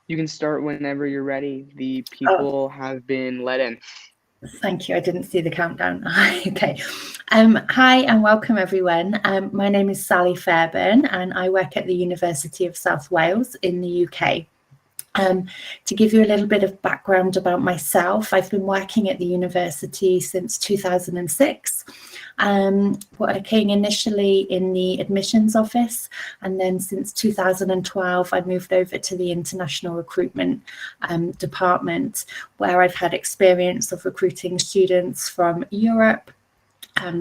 You can start whenever you're ready. The people have been let in. Thank you. I didn't see the countdown. Okay. Hi and welcome everyone. My name is Sally Fairburn and I work at the University of South Wales in the UK. To give you a little bit of background about myself, I've been working at the university since 2006, working initially in the admissions office, and then since 2012 I moved over to the International Recruitment department, where I've had experience of recruiting students from Europe,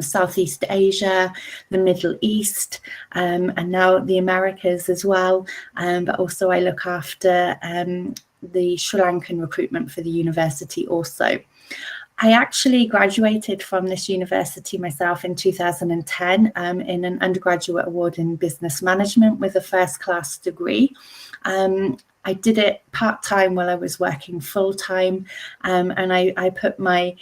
Southeast Asia, the Middle East, and now the Americas as well. But also I look after the Sri Lankan recruitment for the university also. I actually graduated from this university myself in 2010 in an undergraduate award in business management with a first-class degree. I did it part-time while I was working full-time, and I put my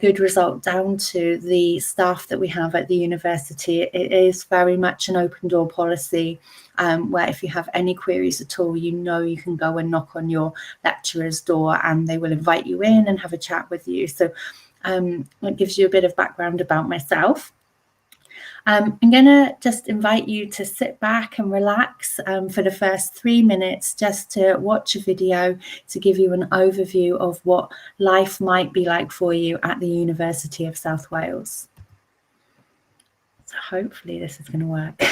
good result down to the staff that we have at the university. It is very much an open door policy, where if you have any queries at all, you know you can go and knock on your lecturer's door and they will invite you in and have a chat with you. So that gives you a bit of background about myself. I'm going to just invite you to sit back and relax for the first 3 minutes, just to watch a video to give you an overview of what life might be like for you at the University of South Wales. So hopefully this is going to work.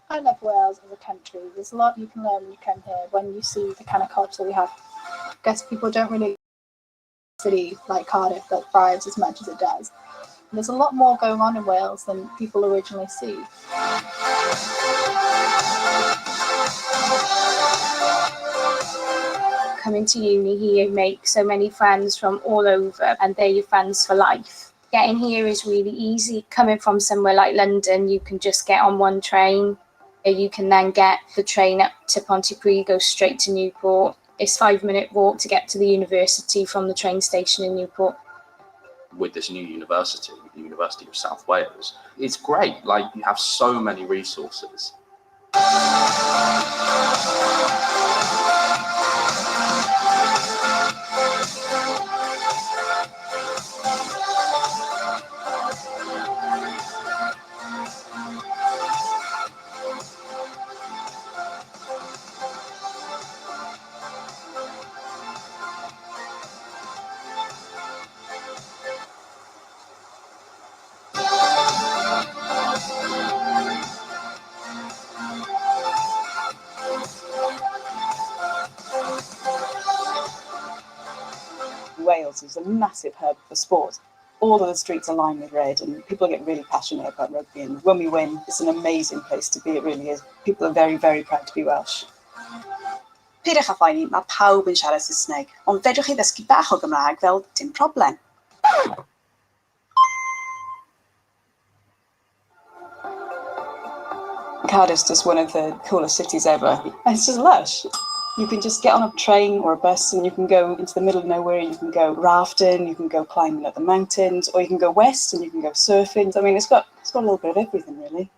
I love Wales as a country. There's a lot you can learn when you come here, when you see the kind of culture we have. I guess people don't really city like Cardiff that thrives as much as it does. And there's a lot more going on in Wales than people originally see. Coming to uni here, you make so many friends from all over and they're your friends for life. Getting here is really easy. Coming from somewhere like London, you can just get on one train. You can then get the train up to Pontypridd, go straight to Newport. It's a 5-minute walk to get to the university from the train station in Newport. With this new university, the University of South Wales, it's great. Like, you have so many resources. Wales is a massive hub for sport. All of the streets are lined with red and people get really passionate about rugby, and when we win, it's an amazing place to be. It really is. People are very, very proud to be Welsh. Pidwch a phoeni, mae pawb yn siarad Saesneg, ond fedrwch chi ddysgu bach o Gymraeg fel dim problem. Cardiff's just one of the coolest cities ever. It's just lush. You can just get on a train or a bus and you can go into the middle of nowhere. You can go rafting, you can go climbing up the mountains, or you can go west and you can go surfing. I mean, it's got a little bit of everything, really.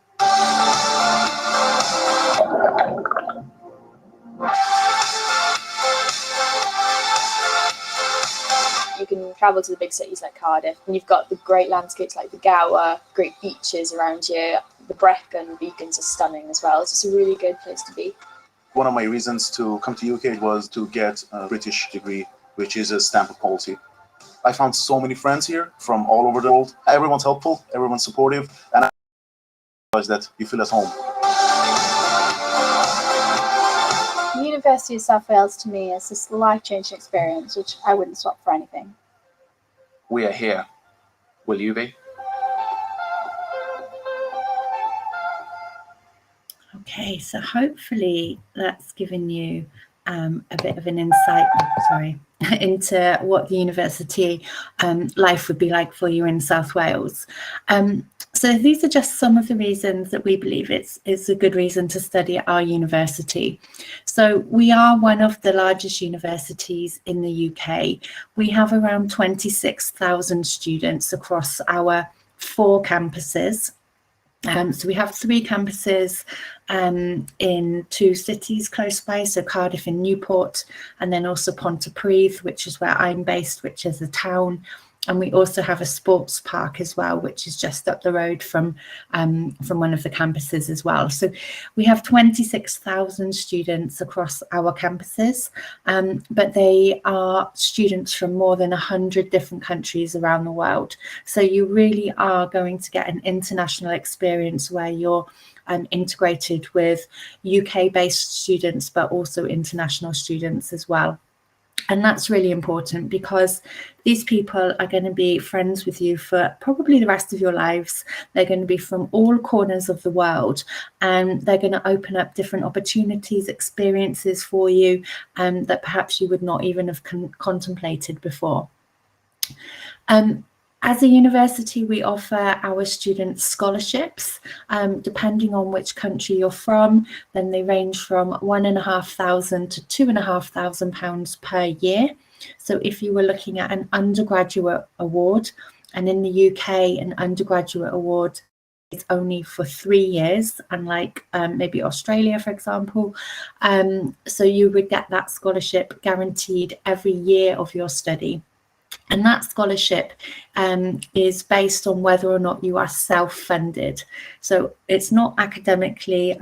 You can travel to the big cities like Cardiff, and you've got the great landscapes like the Gower, great beaches around here. The Brecon beacons are stunning as well. It's just a really good place to be. One of my reasons to come to UK was to get a British degree, which is a stamp of quality. I found so many friends here from all over the world. Everyone's helpful, everyone's supportive, and I realize that you feel at home. The University of South Wales to me is this life-changing experience, which I wouldn't swap for anything. We are here. Will you be? Okay, so hopefully that's given you a bit of an insight, into what the university life would be like for you in South Wales. So these are just some of the reasons that we believe it's a good reason to study at our university. So we are one of the largest universities in the UK. We have around 26,000 students across our 4 campuses. So we have 3 campuses in 2 cities close by, so Cardiff and Newport, and then also Pontypridd, which is where I'm based, which is a town. And we also have a sports park as well, which is just up the road from one of the campuses as well. So we have 26,000 students across our campuses, but they are students from more than 100 different countries around the world. So you really are going to get an international experience where you're integrated with UK-based students, but also international students as well. And that's really important because these people are going to be friends with you for probably the rest of your lives. They're going to be from all corners of the world, and they're going to open up different opportunities, experiences for you that perhaps you would not even have contemplated before. As a university, we offer our students scholarships, depending on which country you're from. Then they range from £1,500 to £2,500 per year. So if you were looking at an undergraduate award, and in the UK, an undergraduate award is only for 3 years, unlike maybe Australia, for example. So you would get that scholarship guaranteed every year of your study. And that scholarship is based on whether or not you are self-funded. So it's not academically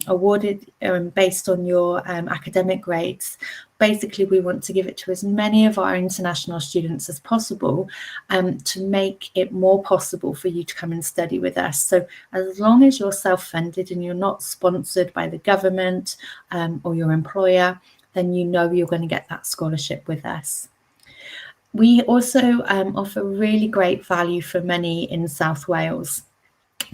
awarded based on your academic grades. Basically, we want to give it to as many of our international students as possible to make it more possible for you to come and study with us. So as long as you're self-funded and you're not sponsored by the government or your employer, then you know you're going to get that scholarship with us. We also offer really great value for money in South Wales.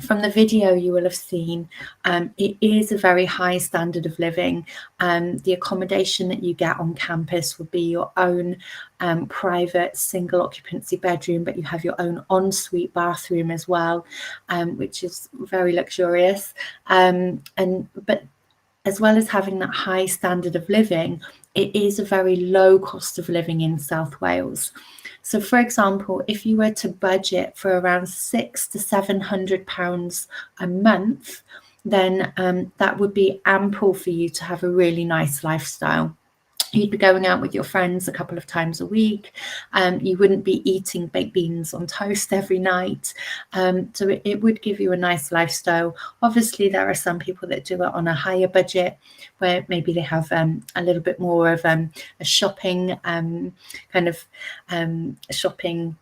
From the video you will have seen, it is a very high standard of living. The accommodation that you get on campus would be your own private single occupancy bedroom, but you have your own ensuite bathroom as well, which is very luxurious. But as well as having that high standard of living, it is a very low cost of living in South Wales. So for example, if you were to budget for around £600 to £700 a month, then that would be ample for you to have a really nice lifestyle. You'd be going out with your friends a couple of times a week. You wouldn't be eating baked beans on toast every night. So it would give you a nice lifestyle. Obviously, there are some people that do it on a higher budget, where maybe they have a little bit more of a shopping shopping.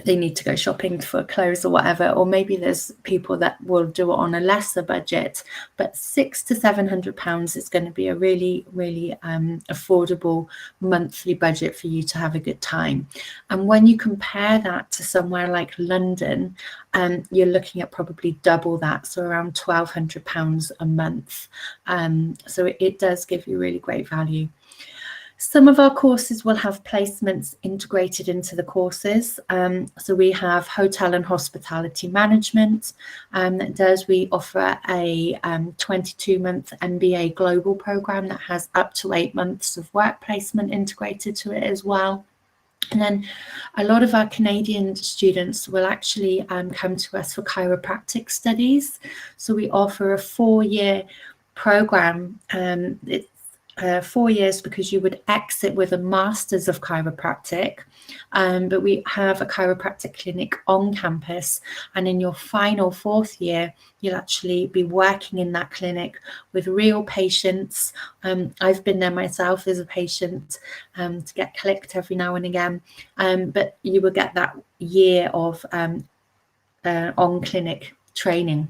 They need to go shopping for clothes or whatever, or maybe there's people that will do it on a lesser budget, but £600 to £700 is going to be a really affordable monthly budget for you to have a good time. And when you compare that to somewhere like London, you're looking at probably double that, so around £1,200 a month. So it does give you really great value. Some of our courses will have placements integrated into the courses. So we have hotel and hospitality management. We offer a 22-month MBA global program that has up to 8 months of work placement integrated to it as well. And then a lot of our Canadian students will actually come to us for chiropractic studies. So we offer a 4-year program. It's 4 years because you would exit with a Master's of Chiropractic, but we have a chiropractic clinic on campus, and in your final 4th year you'll actually be working in that clinic with real patients. I've been there myself as a patient to get clicked every now and again, but you will get that year of on clinic training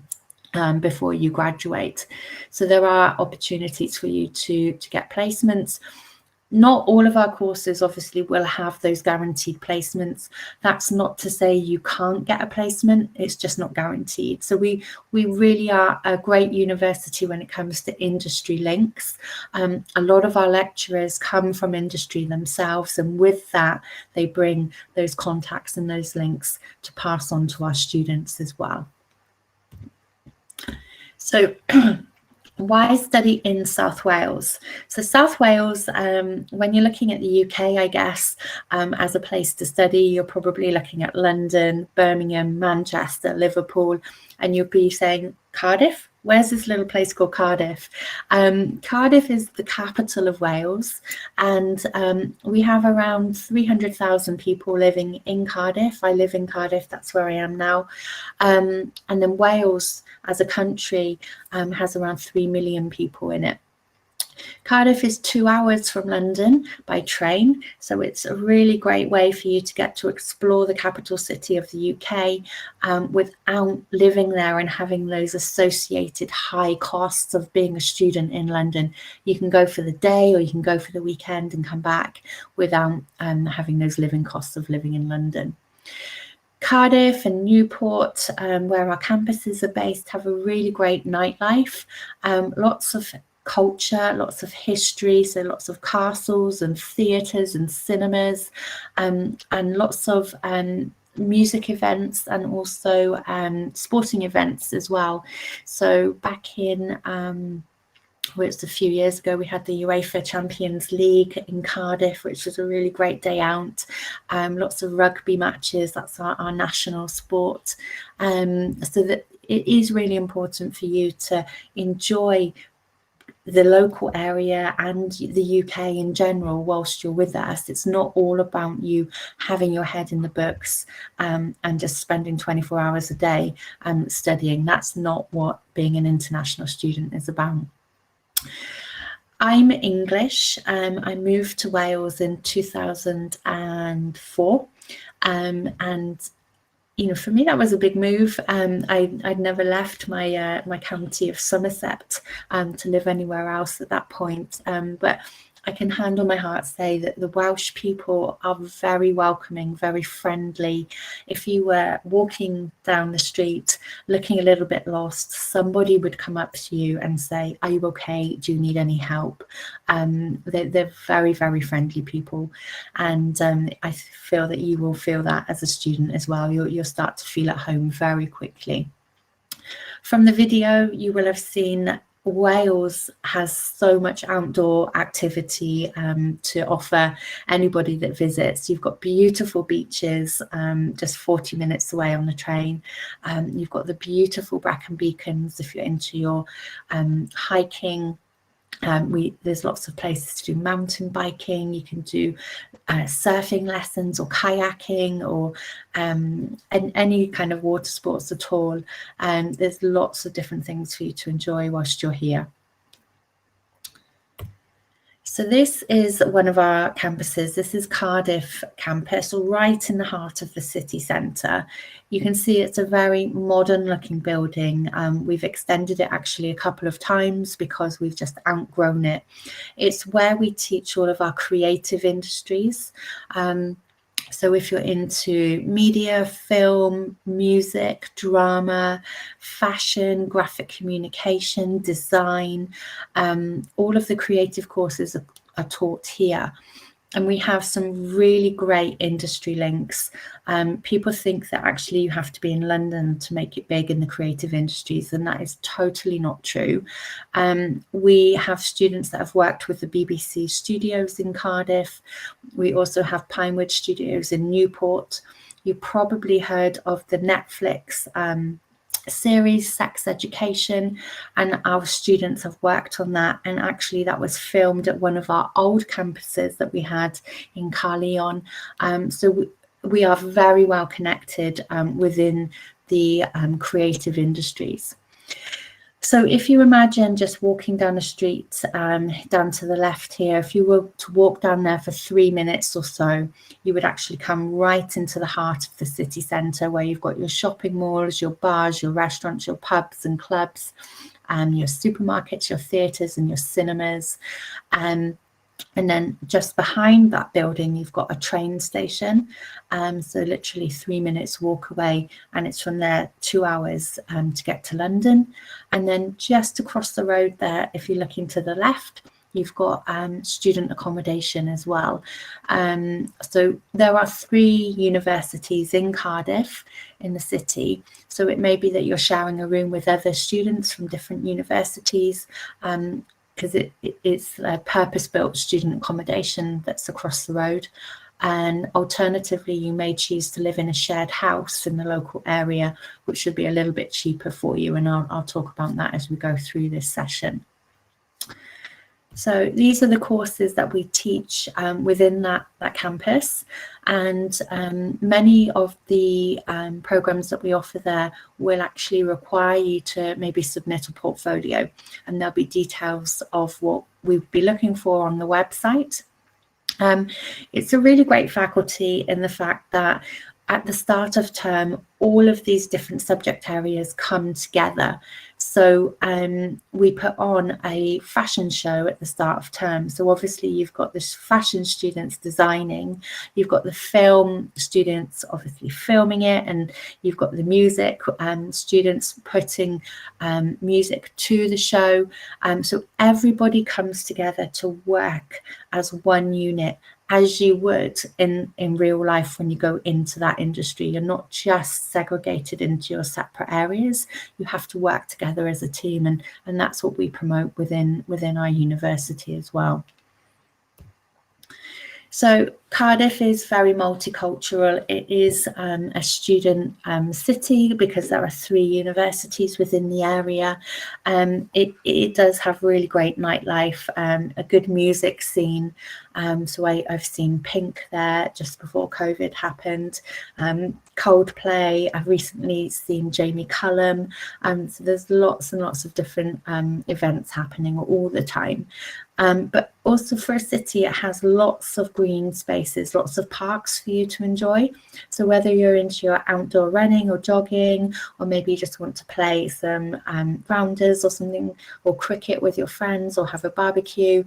before you graduate. So there are opportunities for you to get placements. Not all of our courses obviously will have those guaranteed placements. That's not to say you can't get a placement, it's just not guaranteed. So we really are a great university when it comes to industry links. A lot of our lecturers come from industry themselves, and with that they bring those contacts and those links to pass on to our students as well. So why study in South Wales? So South Wales, when you're looking at the UK, I guess, as a place to study, you're probably looking at London, Birmingham, Manchester, Liverpool, and you'll be saying, Cardiff? Where's this little place called Cardiff? Cardiff is the capital of Wales, and we have around 300,000 people living in Cardiff. I live in Cardiff, that's where I am now. And then Wales as a country has around 3 million people in it. Cardiff is 2 hours from London by train, so it's a really great way for you to get to explore the capital city of the UK without living there and having those associated high costs of being a student in London. You can go for the day or you can go for the weekend and come back without having those living costs of living in London. Cardiff and Newport, where our campuses are based, have a really great nightlife, lots of culture, lots of history, so lots of castles and theatres and cinemas, and lots of music events and also sporting events as well. So back in well, it's a few years ago, we had the UEFA Champions League in Cardiff, which was a really great day out. Lots of rugby matches, that's our national sport. So that it is really important for you to enjoy the local area and the UK in general whilst you're with us. It's not all about you having your head in the books and just spending 24 hours a day studying. That's not what being an international student is about. I'm English. I moved to Wales in 2004, and you know, for me that was a big move. I'd never left my my county of Somerset to live anywhere else at that point, but I can hand on my heart say that the Welsh people are very welcoming, very friendly. If you were walking down the street looking a little bit lost, somebody would come up to you and say, are you okay? Do you need any help? They're very, very friendly people. And I feel that you will feel that as a student as well. You'll start to feel at home very quickly. From the video, you will have seen Wales has so much outdoor activity to offer anybody that visits. You've got beautiful beaches just 40 minutes away on the train. You've got the beautiful Brecon Beacons if you're into your hiking. There's lots of places to do mountain biking. You can do surfing lessons or kayaking or any kind of water sports at all. There's lots of different things for you to enjoy whilst you're here. So this is one of our campuses. This is Cardiff campus, right in the heart of the city centre. You can see it's a very modern looking building. We've extended it actually a couple of times because we've just outgrown it. It's where we teach all of our creative industries. So if you're into media, film, music, drama, fashion, graphic communication, design, all of the creative courses are taught here. And we have some really great industry links. People think that actually you have to be in London to make it big in the creative industries, and that is totally not true. We have students that have worked with the BBC studios in Cardiff. We also have Pinewood Studios in Newport. You probably heard of the Netflix series Sex Education, and our students have worked on that, and actually that was filmed at one of our old campuses that we had in Carleon. So we are very well connected within the creative industries. So if you imagine just walking down the street, down to the left here, if you were to walk down there for 3 minutes or so, you would actually come right into the heart of the city centre, where you've got your shopping malls, your bars, your restaurants, your pubs and clubs, your supermarkets, your theatres and your cinemas. And then just behind that building, you've got a train station. So literally 3 minutes walk away, and it's from there 2 hours to get to London. And then just across the road there, if you're looking to the left, you've got student accommodation as well. So there are 3 universities in Cardiff, in the city. So it may be that you're sharing a room with other students from different universities, because it's a purpose-built student accommodation that's across the road. And alternatively, you may choose to live in a shared house in the local area, which should be a little bit cheaper for you. And I'll talk about that as we go through this session. So these are the courses that we teach within that campus, and many of the programs that we offer there will actually require you to maybe submit a portfolio, and there'll be details of what we'd be looking for on the website. It's a really great faculty in the fact that at the start of term, all of these different subject areas come together. So we put on a fashion show at the start of term. So obviously you've got the fashion students designing, you've got the film students obviously filming it, and you've got the music students putting music to the show. So everybody comes together to work as one unit, as you would in real life when you go into that industry. You're not just segregated into your separate areas. You have to work together as a team, and that's what we promote within our university as well. So Cardiff is very multicultural. It is a student city because there are 3 universities within the area. It does have really great nightlife, a good music scene. So I've seen Pink there just before COVID happened, Coldplay. I've recently seen Jamie Cullum. So there's lots and lots of different events happening all the time. But also for a city, it has lots of green spaces, lots of parks for you to enjoy. So whether you're into your outdoor running or jogging, or maybe you just want to play some rounders or something, or cricket with your friends, or have a barbecue,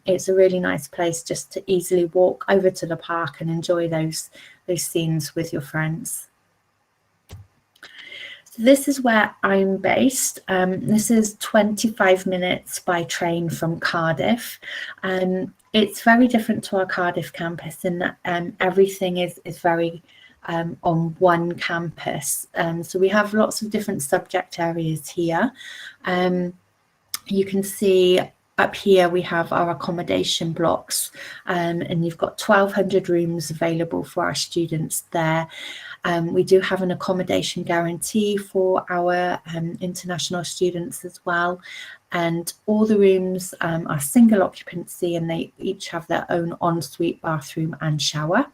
it's a really nice place just to easily walk over to the park and enjoy those scenes with your friends. So this is where I'm based. This is 25 minutes by train from Cardiff. It's very different to our Cardiff campus in that everything is very on one campus. So we have lots of different subject areas here. You can see up here we have our accommodation blocks, and you've got 1,200 rooms available for our students there. We do have an accommodation guarantee for our international students as well, and all the rooms are single occupancy, and they each have their own ensuite bathroom and shower.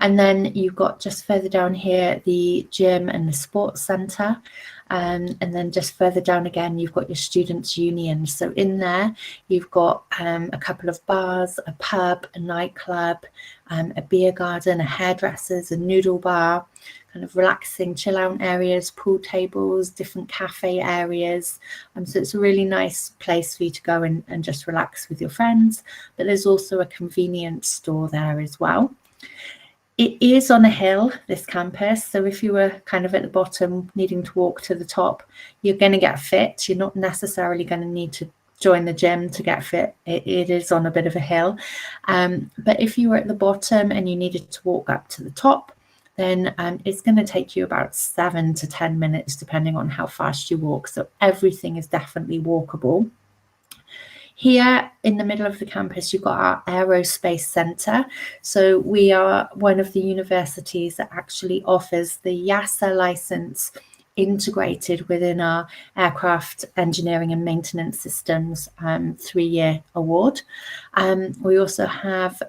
And then you've got just further down here the gym and the sports centre. And then just further down again, you've got your students' union. So in there, you've got a couple of bars, a pub, a nightclub, a beer garden, a hairdressers, a noodle bar, kind of relaxing chill out areas, pool tables, different cafe areas. So it's a really nice place for you to go and just relax with your friends. But there's also a convenience store there as well. It is on a hill, this campus, so if you were kind of at the bottom needing to walk to the top, you're going to get fit. You're not necessarily going to need to join the gym to get fit. It is on a bit of a hill. But if you were at the bottom and you needed to walk up to the top, then it's going to take you about 7 to 10 minutes, depending on how fast you walk. So everything is definitely walkable. Here in the middle of the campus, you've got our aerospace centre. So we are one of the universities that actually offers the YASA licence integrated within our aircraft engineering and maintenance systems 3-year award. We also have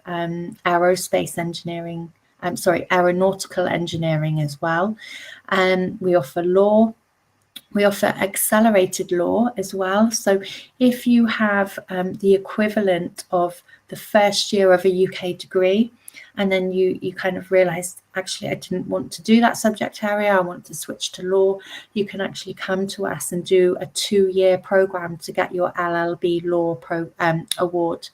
aeronautical engineering as well. We offer law. We offer accelerated law as well. So if you have the equivalent of the first year of a UK degree, and then you kind of realised, actually, I didn't want to do that subject area, I want to switch to law, you can actually come to us and do a 2-year programme to get your LLB law award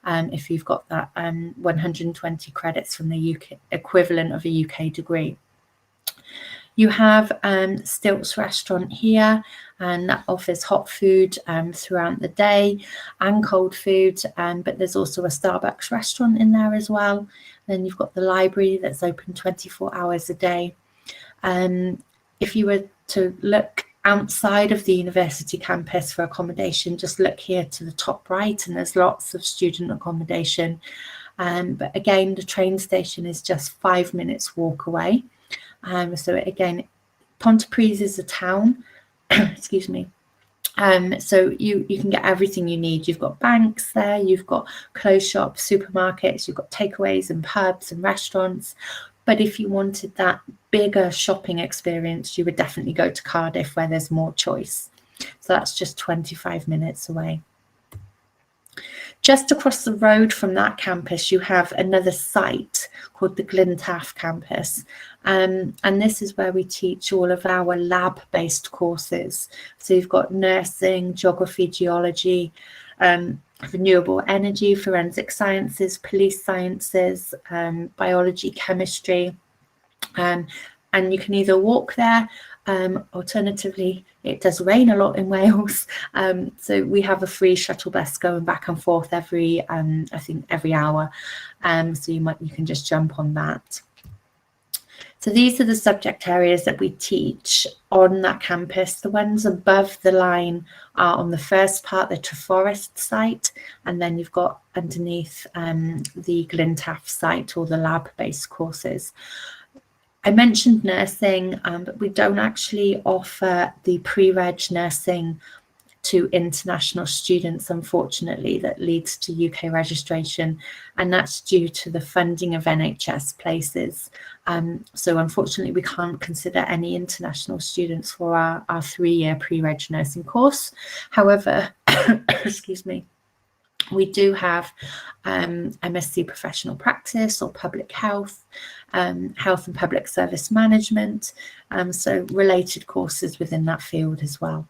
if you've got that 120 credits from the UK equivalent of a UK degree. You have Stilts restaurant here, and that offers hot food throughout the day and cold food, but there's also a Starbucks restaurant in there as well. Then you've got the library that's open 24 hours a day. If you were to look outside of the university campus for accommodation, just look here to the top right, and there's lots of student accommodation. But again, the train station is just 5 minutes walk away. So again, Pontypridd is a town, excuse me. So you can get everything you need. You've got banks there, you've got clothes shops, supermarkets, you've got takeaways and pubs and restaurants. But if you wanted that bigger shopping experience, you would definitely go to Cardiff, where there's more choice. So that's just 25 minutes away. Just across the road from that campus, you have another site called the Glyntaf campus. And this is where we teach all of our lab-based courses. So you've got nursing, geography, geology, renewable energy, forensic sciences, police sciences, biology, chemistry. And you can either walk there, alternatively, it does rain a lot in Wales, so we have a free shuttle bus going back and forth every, I think every hour, so you can just jump on that. So these are the subject areas that we teach on that campus. The ones above the line are on the first part, the Treforest site, and then you've got underneath the Glyntaf site, or the lab-based courses. I mentioned nursing, but we don't actually offer the pre-reg nursing to international students, unfortunately. That leads to UK registration, and that's due to the funding of NHS places. So unfortunately, we can't consider any international students for our 3-year pre-reg nursing course. However, excuse me, we do have MSc professional practice or public health, health and public service management, so related courses within that field as well.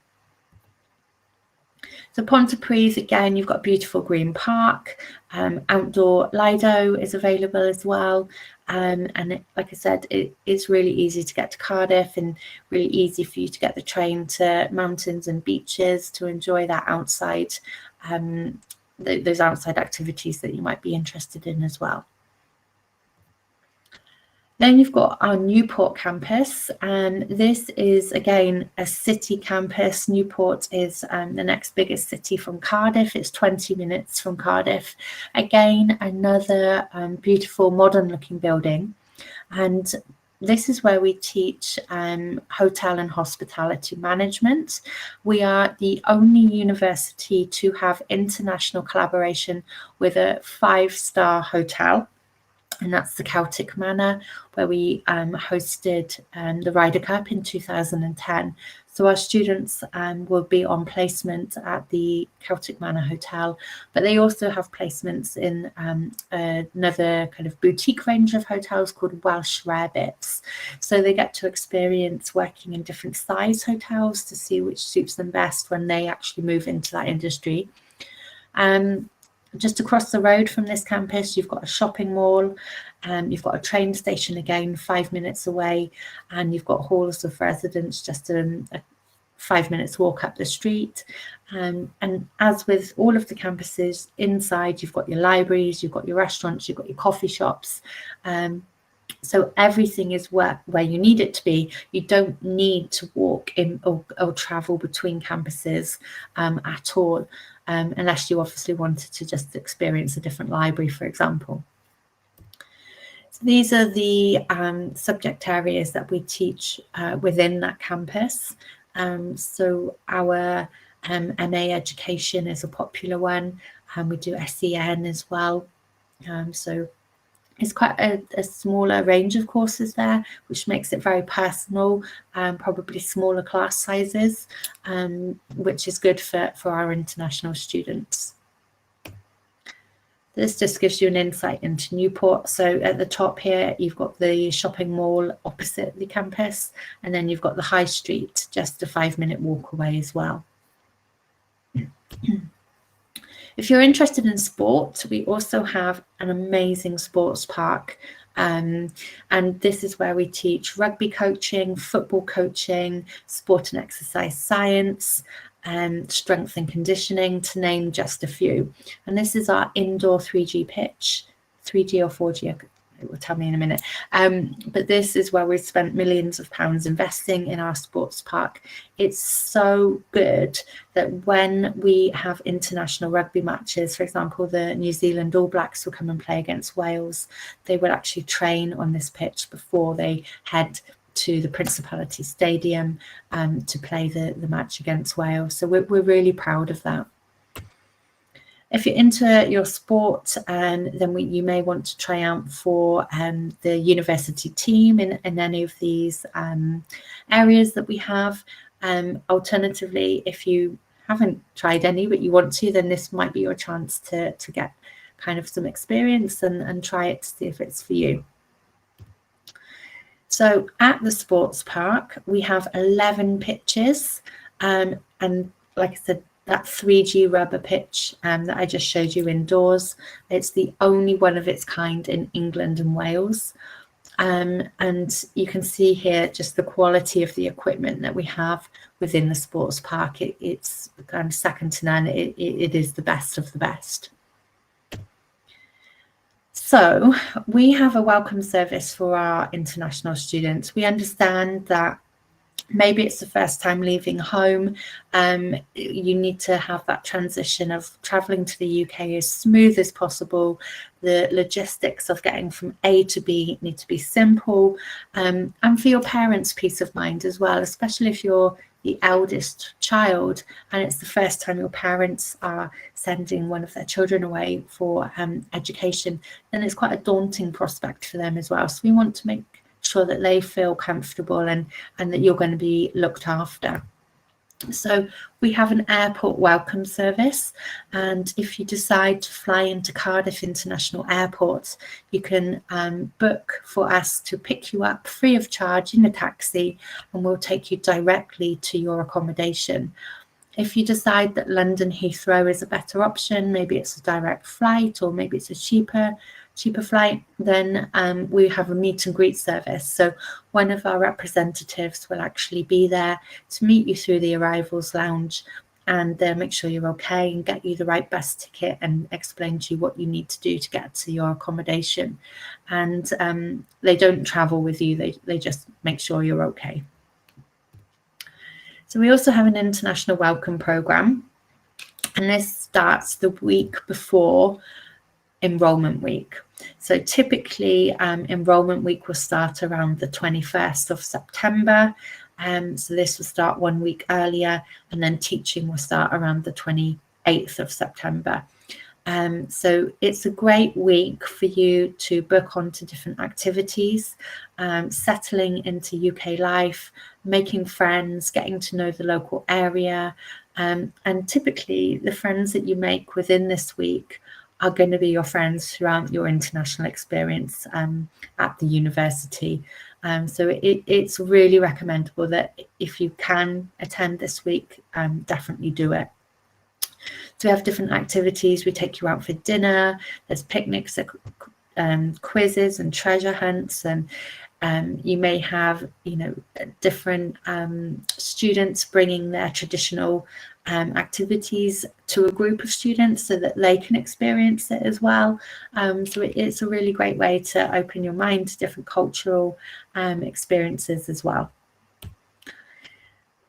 So Pontypridd, again, you've got a beautiful green park, outdoor Lido is available as well, and like I said, it is really easy to get to Cardiff, and really easy for you to get the train to mountains and beaches to enjoy that outside, those outside activities that you might be interested in as well. Then you've got our Newport campus, and this is again a city campus. Newport is the next biggest city from Cardiff. It's 20 minutes from Cardiff. Again, another beautiful modern looking building, and this is where we teach hotel and hospitality management. We are the only university to have international collaboration with a 5-star hotel, and that's the Celtic Manor, where we hosted the Ryder Cup in 2010. So our students will be on placement at the Celtic Manor Hotel, but they also have placements in another kind of boutique range of hotels called Welsh Rarebits. So they get to experience working in different size hotels to see which suits them best when they actually move into that industry. Just across the road from this campus, you've got a shopping mall, you've got a train station again 5 minutes away, and you've got halls of residence just a 5 minutes walk up the street. And as with all of the campuses, inside you've got your libraries, you've got your restaurants, you've got your coffee shops. So everything is where you need it to be. You don't need to walk in or travel between campuses at all. Unless you obviously wanted to just experience a different library, for example. So these are the subject areas that we teach within that campus. So our MA education is a popular one, and we do SEN as well. So it's quite a smaller range of courses there, which makes it very personal, probably smaller class sizes, which is good for our international students. This just gives you an insight into Newport. So at the top here, you've got the shopping mall opposite the campus, and then you've got the high street, just a 5-minute walk away as well. If you're interested in sport, we also have an amazing sports park And this is where we teach rugby coaching, football coaching, sport and exercise science, strength and conditioning, to name just a few. And this is our indoor 3G pitch, 3G or 4G, it will tell me in a minute. But this is where we've spent millions of pounds investing in our sports park. It's so good that when we have international rugby matches, for example, the New Zealand All Blacks will come and play against Wales, they will actually train on this pitch before they head to the Principality Stadium to play the match against Wales. So we're really proud of that. If you're into your sport, then you may want to try out for the university team in any of these areas that we have. Alternatively, if you haven't tried any but you want to, then this might be your chance to get kind of some experience and try it to see if it's for you. So at the sports park, we have 11 pitches, and like I said, that 3G rubber pitch that I just showed you indoors, it's the only one of its kind in England and Wales. And you can see here just the quality of the equipment that we have within the sports park. It's kind of second to none. It is the best of the best. So we have a welcome service for our international students. We understand that maybe it's the first time leaving home. You need to have that transition of traveling to the UK as smooth as possible. The logistics of getting from A to B need to be simple, and for your parents' peace of mind as well, especially if you're the eldest child and it's the first time your parents are sending one of their children away for education, then it's quite a daunting prospect for them as well. So we want to make sure that they feel comfortable and that you're going to be looked after. So we have an airport welcome service, and if you decide to fly into Cardiff International Airport, you can book for us to pick you up free of charge in a taxi, and we'll take you directly to your accommodation. If you decide that London Heathrow is a better option, maybe it's a direct flight or maybe it's a cheaper flight, then we have a meet and greet service. So one of our representatives will actually be there to meet you through the arrivals lounge and make sure you're okay and get you the right bus ticket and explain to you what you need to do to get to your accommodation. And they don't travel with you, they just make sure you're okay. So we also have an international welcome program, and this starts the week before enrollment week. So typically enrollment week will start around the 21st of September. So this will start 1 week earlier, and then teaching will start around the 28th of September. So it's a great week for you to book onto different activities, settling into UK life, making friends, getting to know the local area. And typically the friends that you make within this week are going to be your friends throughout your international experience at the university. So it's really recommendable that if you can attend this week, definitely do it. So we have different activities. We take you out for dinner. There's picnics, quizzes and treasure hunts, and you may have, different students bringing their traditional activities to a group of students so that they can experience it as well. So it's a really great way to open your mind to different cultural experiences as well.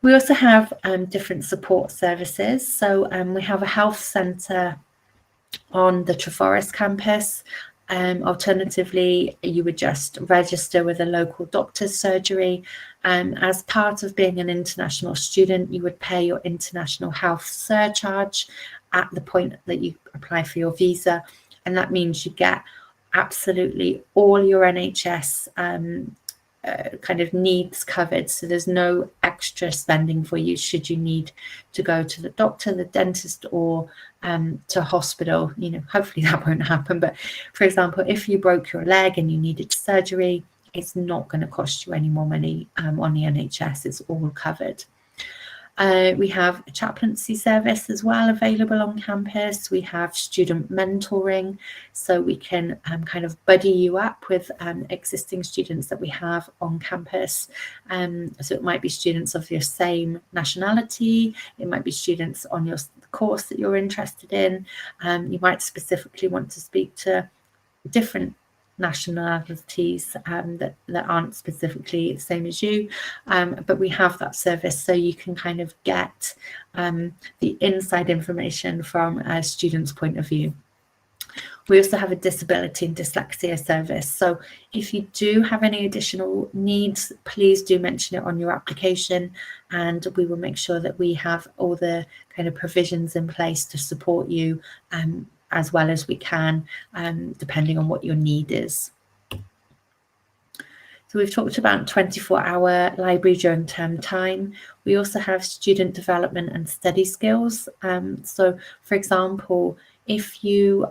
We also have different support services. So we have a health centre on the Treforest campus. Alternatively, you would just register with a local doctor's surgery. As part of being an international student, you would pay your international health surcharge at the point that you apply for your visa. And that means you get absolutely all your NHS kind of needs covered. So there's no extra spending for you should you need to go to the doctor, the dentist, or to hospital. Hopefully that won't happen. But for example, if you broke your leg and you needed surgery, it's not going to cost you any more money on the NHS. It's all covered. We have a chaplaincy service as well available on campus. We have student mentoring, so we can kind of buddy you up with existing students that we have on campus. So it might be students of your same nationality, it might be students on your course that you're interested in. You might specifically want to speak to different nationalities that aren't specifically the same as you, but we have that service so you can kind of get the inside information from a student's point of view. We also have a disability and dyslexia service, so if you do have any additional needs, please do mention it on your application, and we will make sure that we have all the kind of provisions in place to support you as well as we can, depending on what your need is. So we've talked about 24-hour library during term time. We also have student development and study skills. So for example, if you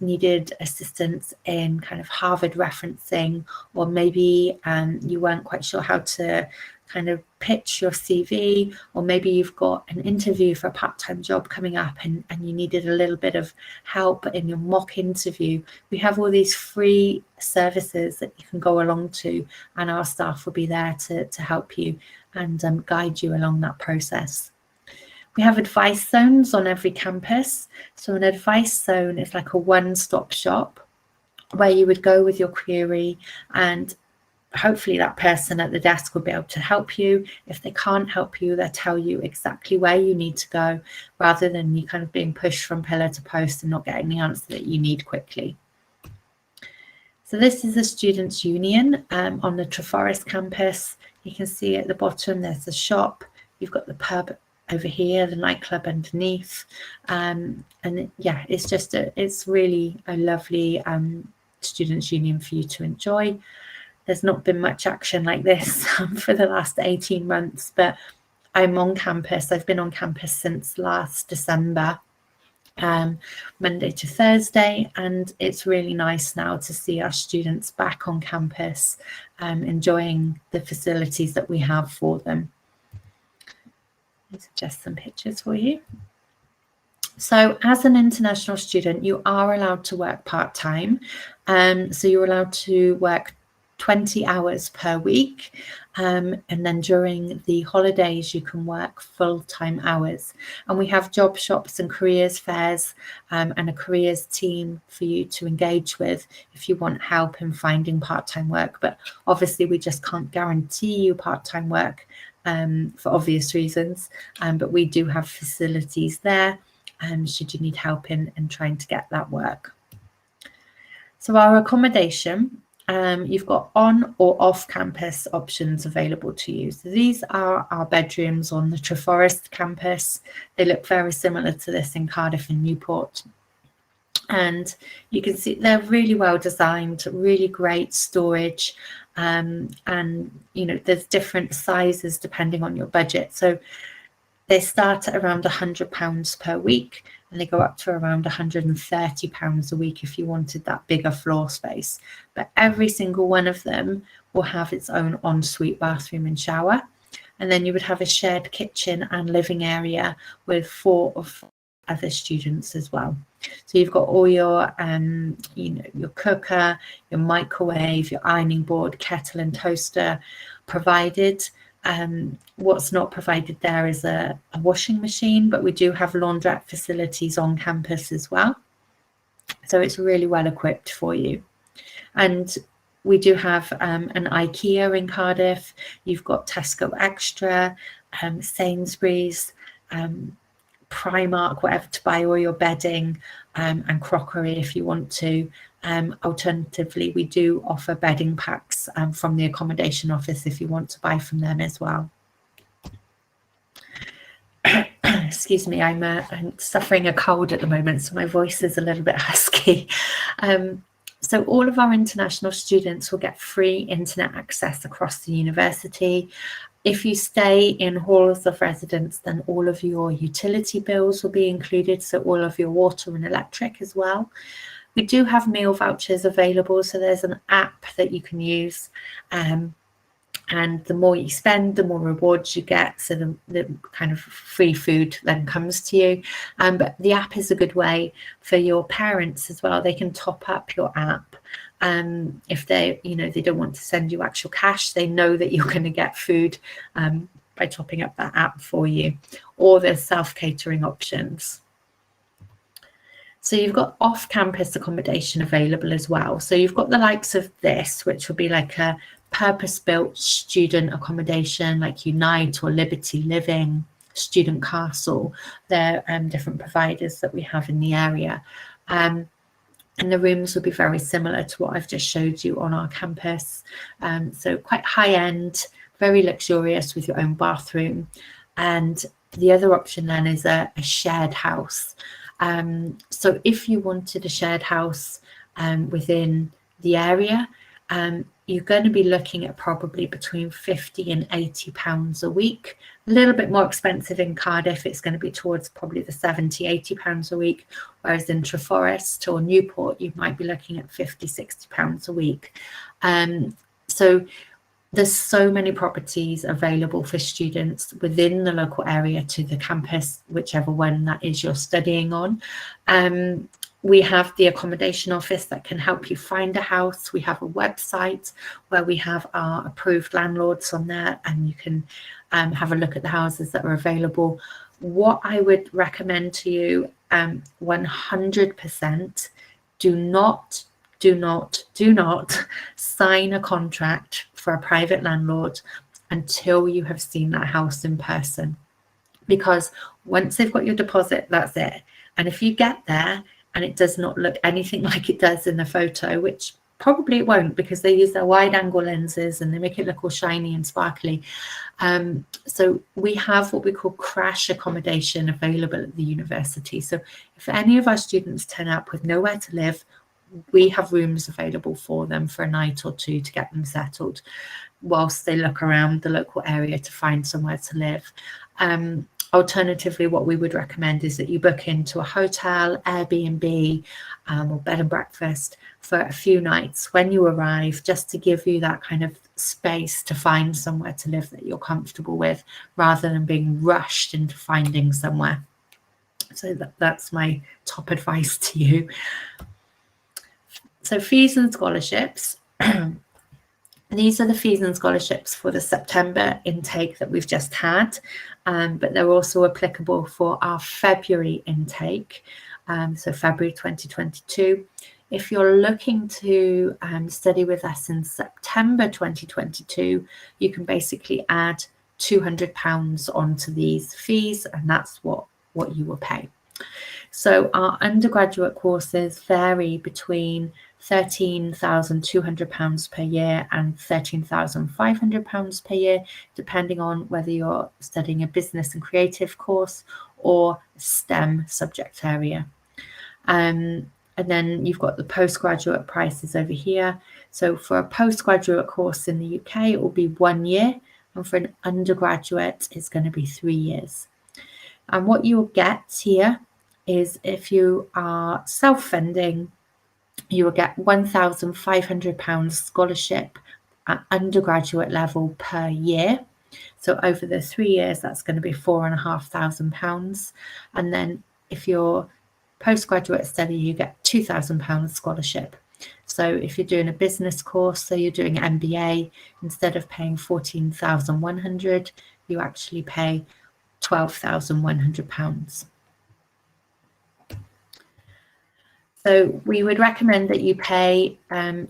needed assistance in kind of Harvard referencing, or maybe you weren't quite sure how to kind of pitch your CV, or maybe you've got an interview for a part-time job coming up and you needed a little bit of help in your mock interview, we have all these free services that you can go along to, and our staff will be there to help you and guide you along that process. We have advice zones on every campus. So an advice zone is like a one-stop shop where you would go with your query, and hopefully that person at the desk will be able to help you. If they can't help you, they'll tell you exactly where you need to go, rather than you kind of being pushed from pillar to post and not getting the answer that you need quickly. So this is the Students' Union on the Treforest campus. You can see at the bottom there's a shop, you've got the pub over here, the nightclub underneath, and yeah, it's really a lovely Students' Union for you to enjoy. There's not been much action like this for the last 18 months, but I'm on campus. I've been on campus since last December, Monday to Thursday, and it's really nice now to see our students back on campus, enjoying the facilities that we have for them. These are just some pictures for you. So as an international student, you are allowed to work part-time. So you're allowed to work 20 hours per week, and then during the holidays you can work full-time hours, and we have job shops and careers fairs and a careers team for you to engage with if you want help in finding part-time work. But obviously we just can't guarantee you part-time work for obvious reasons, but we do have facilities there should you need help in trying to get that work. So our accommodation, you've got on or off campus options available to you. So these are our bedrooms on the Treforest campus. They look very similar to this in Cardiff and Newport. And you can see they're really well designed, really great storage. And, you know, there's different sizes depending on your budget. So they start at around £100 per week, and they go up to around £130 a week if you wanted that bigger floor space. But every single one of them will have its own ensuite bathroom and shower. And then you would have a shared kitchen and living area with 4 of other students as well. So you've got all your, you know, your cooker, your microwave, your ironing board, kettle and toaster provided. What's not provided there is a washing machine, but we do have laundrette facilities on campus as well. So it's really well equipped for you. And we do have an IKEA in Cardiff. You've got Tesco Extra, Sainsbury's, Primark, whatever, to buy all your bedding and crockery if you want to. Alternatively, we do offer bedding packs from the accommodation office if you want to buy from them as well. Excuse me, I'm suffering a cold at the moment, so my voice is a little bit husky. So all of our international students will get free internet access across the university. If you stay in halls of residence, then all of your utility bills will be included, so all of your water and electric as well. We do have meal vouchers available, so there's an app that you can use, and And the more you spend, the more rewards you get. So the kind of free food then comes to you. But the app is a good way for your parents as well. They can top up your app. If they don't want to send you actual cash, they know that you're going to get food by topping up that app for you. Or there's self-catering options. So you've got off-campus accommodation available as well. So you've got the likes of this, which will be like a purpose-built student accommodation like Unite or Liberty Living, Student Castle. They're different providers that we have in the area. And the rooms will be very similar to what I've just showed you on our campus. So quite high-end, very luxurious with your own bathroom. And the other option then is a shared house. So if you wanted a shared house within the area, you're going to be looking at probably between £50 and £80 a week. A little bit more expensive in Cardiff, it's going to be towards probably the £70–80 a week, whereas in Treforest or Newport, you might be looking at £50–60 a week. So there's so many properties available for students within the local area to the campus, whichever one that is you're studying on. We have the accommodation office that can help you find a house. We have a website where we have our approved landlords on there, and you can have a look at the houses that are available. What I would recommend to you, 100%, do not sign a contract for a private landlord until you have seen that house in person, because once they've got your deposit, that's it. And if you get there and it does not look anything like it does in the photo, which probably it won't, because they use their wide angle lenses and they make it look all shiny and sparkly. So we have what we call crash accommodation available at the university. So if any of our students turn up with nowhere to live, we have rooms available for them for a night or two to get them settled whilst they look around the local area to find somewhere to live. Alternatively, what we would recommend is that you book into a hotel, Airbnb, or bed and breakfast for a few nights when you arrive, just to give you that kind of space to find somewhere to live that you're comfortable with, rather than being rushed into finding somewhere. So that's my top advice to you. So fees and scholarships. These are the fees and scholarships for the September intake that we've just had, but they're also applicable for our February intake, so February 2022. If you're looking to study with us in September 2022, you can basically add £200 onto these fees, and that's what you will pay. So our undergraduate courses vary between £13,200 per year and £13,500 per year, depending on whether you're studying a business and creative course or STEM subject area. And then you've got the postgraduate prices over here. So for a postgraduate course in the UK, it will be 1 year, and for an undergraduate, it's going to be 3 years. And what you'll get here is, if you are self-funding, you will get £1,500 scholarship at undergraduate level per year. So over the 3 years, that's going to be £4,500. And then if you're postgraduate study, you get £2,000 scholarship. So if you're doing a business course, so you're doing an MBA, instead of paying £14,100, you actually pay £12,100. So we would recommend that you pay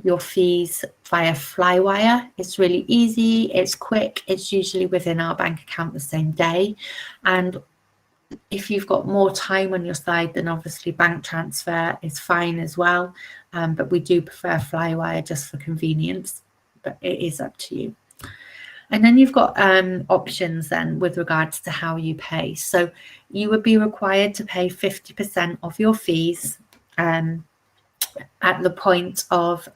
your fees via Flywire. It's really easy, it's quick, it's usually within our bank account the same day. And if you've got more time on your side, then obviously bank transfer is fine as well. But we do prefer Flywire just for convenience, but it is up to you. And then you've got options then with regards to how you pay. So you would be required to pay 50% of your fees at the point of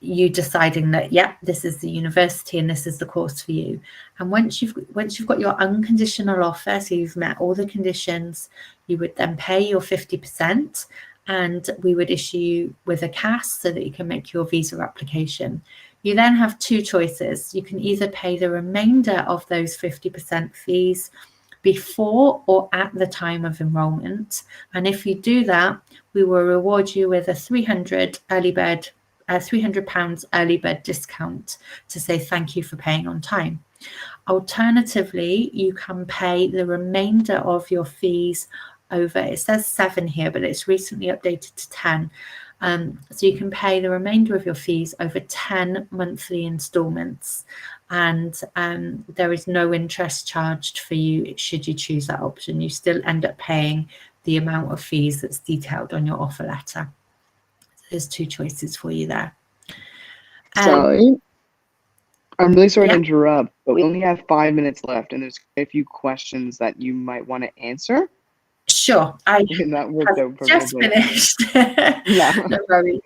you deciding that, yeah, this is the university and this is the course for you. And once you've got your unconditional offer, so you've met all the conditions, you would then pay your 50%, and we would issue you with a CAS so that you can make your visa application. You then have two choices. You can either pay the remainder of those 50% fees before or at the time of enrolment. And if you do that, we will reward you with a £300 early bird discount to say thank you for paying on time. Alternatively, you can pay the remainder of your fees over, it says 7 here, but it's recently updated to 10. So you can pay the remainder of your fees over 10 monthly installments, and there is no interest charged for you should you choose that option. You still end up paying the amount of fees that's detailed on your offer letter. There's two choices for you there. Sally, I'm really sorry yeah. to interrupt, but we only have 5 minutes left, and there's a few questions that you might want to answer. Sure, I That worked out have just perfectly. finished. Yeah. No worries.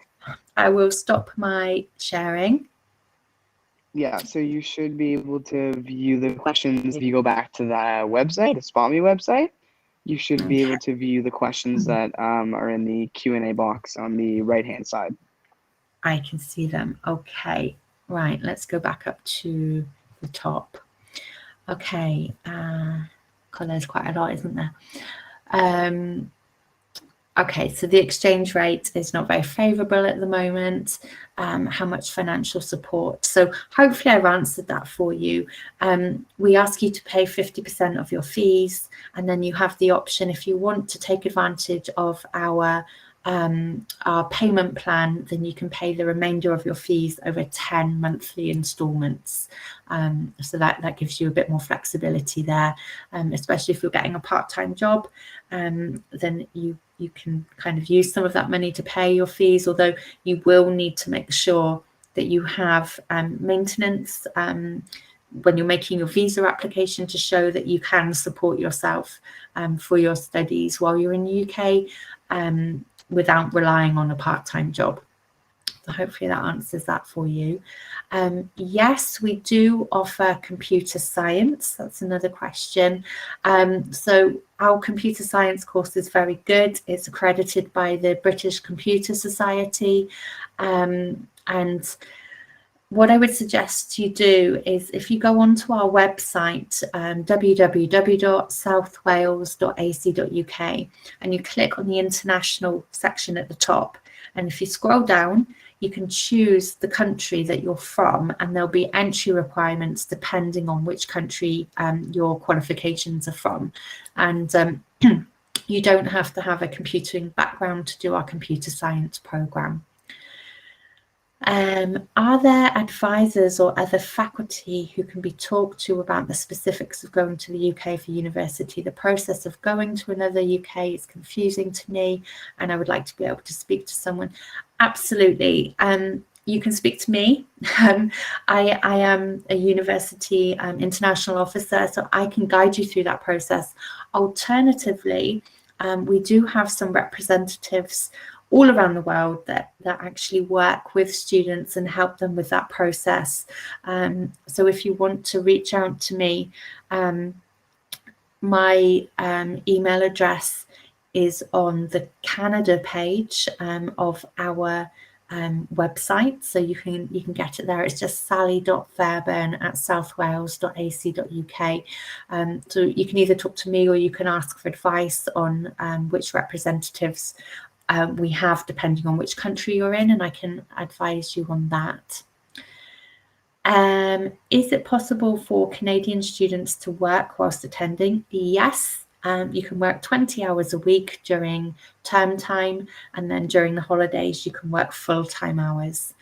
I will stop my sharing. Yeah, so you should be able to view the questions if you go back to the website, the SpotMe website. You should be able to view the questions that are in the Q&A box on the right-hand side. I can see them. Okay, right. Let's go back up to the top. Okay, God, there's quite a lot, isn't there? Okay, so the exchange rate is not very favourable at the moment. How much financial support? So hopefully I've answered that for you. We ask you to pay 50% of your fees, and then you have the option, if you want to take advantage of our payment plan, then you can pay the remainder of your fees over 10 monthly installments. So that gives you a bit more flexibility there, especially if you're getting a part-time job, then you can kind of use some of that money to pay your fees, although you will need to make sure that you have maintenance when you're making your visa application to show that you can support yourself for your studies while you're in the UK without relying on a part-time job. So hopefully that answers that for you. Yes, we do offer computer science. That's another question. So our computer science course is very good. It's accredited by the British Computer Society. And what I would suggest you do is, if you go onto our website, www.southwales.ac.uk, and you click on the international section at the top, and if you scroll down, you can choose the country that you're from, and there'll be entry requirements depending on which country your qualifications are from. And you don't have to have a computing background to do our computer science program. Are there advisors or other faculty who can be talked to about the specifics of going to the UK for university? The process of going to another UK is confusing to me, and I would like to be able to speak to someone. Absolutely. You can speak to me. I am a university international officer, so I can guide you through that process. Alternatively, we do have some representatives all around the world that actually work with students and help them with that process. So if you want to reach out to me, my email address is on the Canada page of our website, so you can get it there. It's just sally.fairburn@southwales.ac.uk. So you can either talk to me or you can ask for advice on which representatives we have depending on which country you're in, and I can advise you on that. Is it possible for Canadian students to work whilst attending? Yes, you can work 20 hours a week during term time, and then during the holidays you can work full-time hours.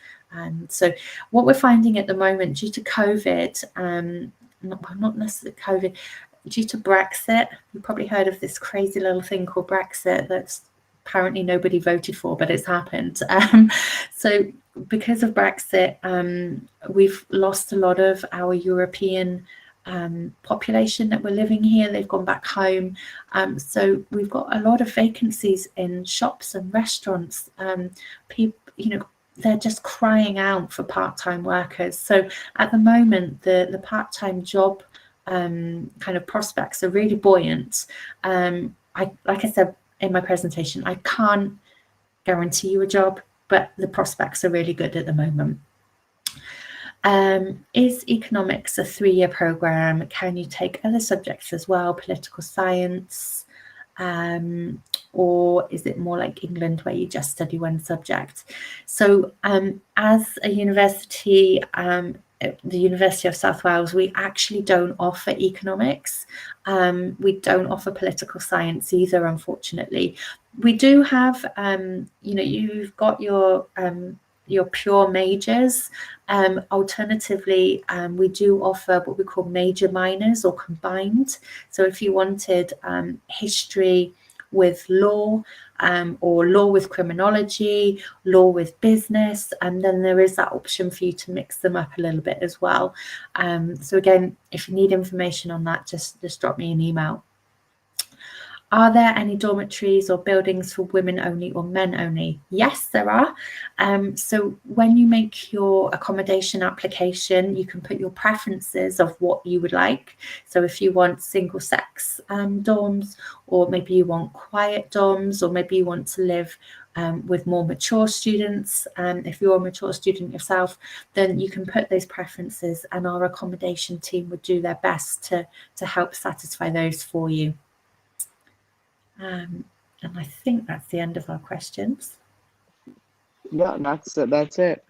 So what we're finding at the moment, due to COVID, not necessarily COVID, due to Brexit, you've probably heard of this crazy little thing called Brexit that's apparently nobody voted for, but it's happened. So because of Brexit, we've lost a lot of our European population that were living here. They've gone back home. So we've got a lot of vacancies in shops and restaurants. People, they're just crying out for part-time workers. So at the moment, the part-time job kind of prospects are really buoyant. Like I said in my presentation, I can't guarantee you a job, but the prospects are really good at the moment. Is economics a 3-year program? Can you take other subjects as well, political science? Or is it more like England where you just study one subject? So as a university, the University of South Wales, we actually don't offer economics. We don't offer political science either, unfortunately. We do have, you've got your pure majors. Alternatively, we do offer what we call major minors or combined. So if you wanted history with law, or law with criminology, law with business, and then there is that option for you to mix them up a little bit as well. So again, if you need information on that, just drop me an email. Are there any dormitories or buildings for women only or men only? Yes, there are. So when you make your accommodation application, you can put your preferences of what you would like. So if you want single sex dorms, or maybe you want quiet dorms, or maybe you want to live with more mature students. If you're a mature student yourself, then you can put those preferences, and our accommodation team would do their best to help satisfy those for you. And I think that's the end of our questions. Yeah, that's it.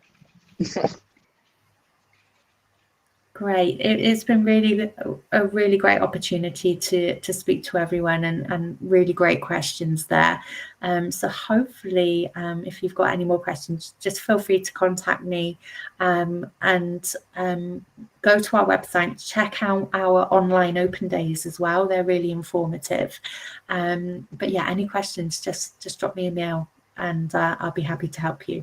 Great. It's been really a really great opportunity to speak to everyone, and really great questions there. So hopefully, if you've got any more questions, just feel free to contact me, and go to our website, check out our online open days as well. They're really informative. But yeah, any questions, just drop me a mail, and I'll be happy to help you.